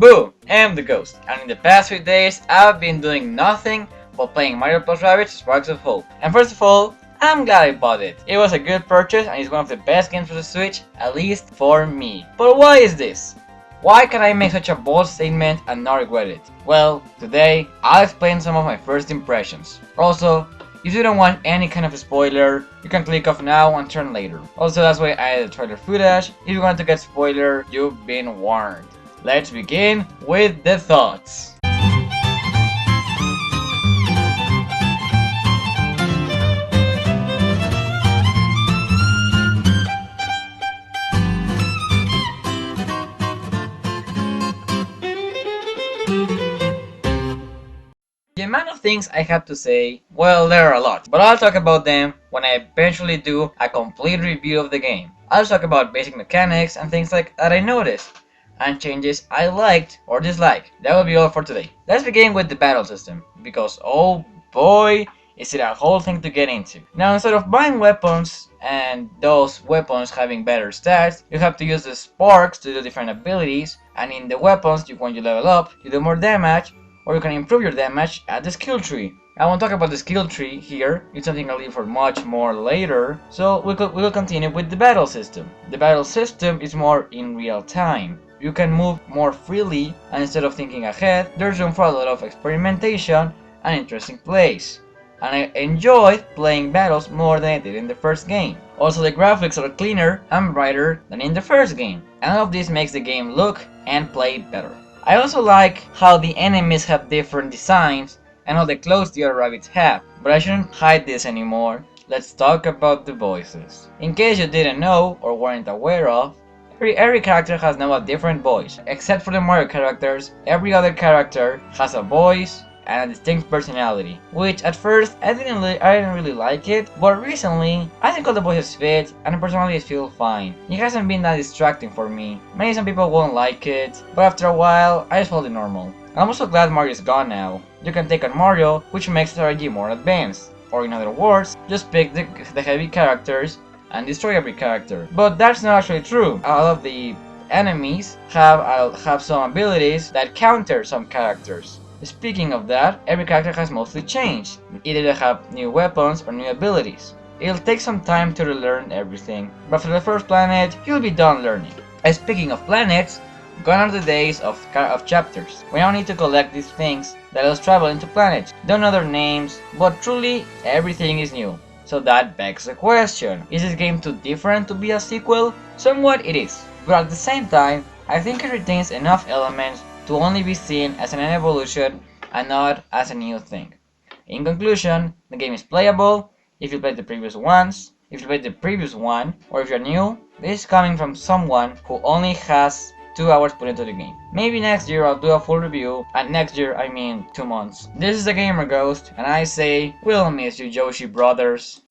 Boo! I'm the Ghost, and in the past few days I've been doing nothing but playing Mario+Rabbids Sparks of Hope. And first of all, I'm glad I bought it. It was a good purchase and it's one of the best games for the Switch, at least for me. But why is this? Why can I make such a bold statement and not regret it? Well, today I'll explain some of my first impressions. Also, if you don't want any kind of spoiler, you can click off now and turn later. Also, that's why I added trailer footage. If you want to get spoiler, you've been warned. Let's begin with the thoughts. The amount of things I have to say, well, there are a lot, but I'll talk about them when I eventually do a complete review of the game. I'll talk about basic mechanics and things like that I noticed, and changes I liked or disliked. That will be all for today. Let's begin with the battle system, because oh boy, is it a whole thing to get into. Now, instead of buying weapons and those weapons having better stats, you have to use the sparks to do different abilities, and in the weapons, when you level up, you do more damage, or you can improve your damage at the skill tree. I won't talk about the skill tree here, it's something I'll leave for much more later, so we will continue with the battle system. The battle system is more in real time. You can move more freely, and instead of thinking ahead, there's room for a lot of experimentation and interesting plays. And I enjoyed playing battles more than I did in the first game. Also, the graphics are cleaner and brighter than in the first game, and all of this makes the game look and play better. I also like how the enemies have different designs and all the clothes the other rabbits have, but I shouldn't hide this anymore. Let's talk about the voices. In case you didn't know or weren't aware of, every character has now a different voice. Except for the Mario characters, every other character has a voice and a distinct personality, which at first I didn't really like it, but recently I think all the voices fit and the personalities feel fine. It hasn't been that distracting for me. Maybe some people won't like it, but after a while I just found it normal. I'm also glad Mario is gone now. You can take on Mario, which makes strategy more advanced, or in other words, just pick the heavy characters and destroy every character. But that's not actually true. All of the enemies have some abilities that counter some characters. Speaking of that, every character has mostly changed. Either they have new weapons or new abilities. It'll take some time to relearn everything, but after the first planet, you'll be done learning. And speaking of planets, gone are the days of chapters. We now need to collect these things that let us travel into planets. Don't know their names, but truly everything is new. So that begs the question, is this game too different to be a sequel? Somewhat it is, but at the same time, I think it retains enough elements to only be seen as an evolution and not as a new thing. In conclusion, the game is playable if you played the previous ones, if you played the previous one, or if you're new. This is coming from someone who only has 2 hours put into the game. Maybe next year I'll do a full review, and next year I mean 2 months. This is the Gamer Ghost, and I say, we'll miss you, Joshi brothers.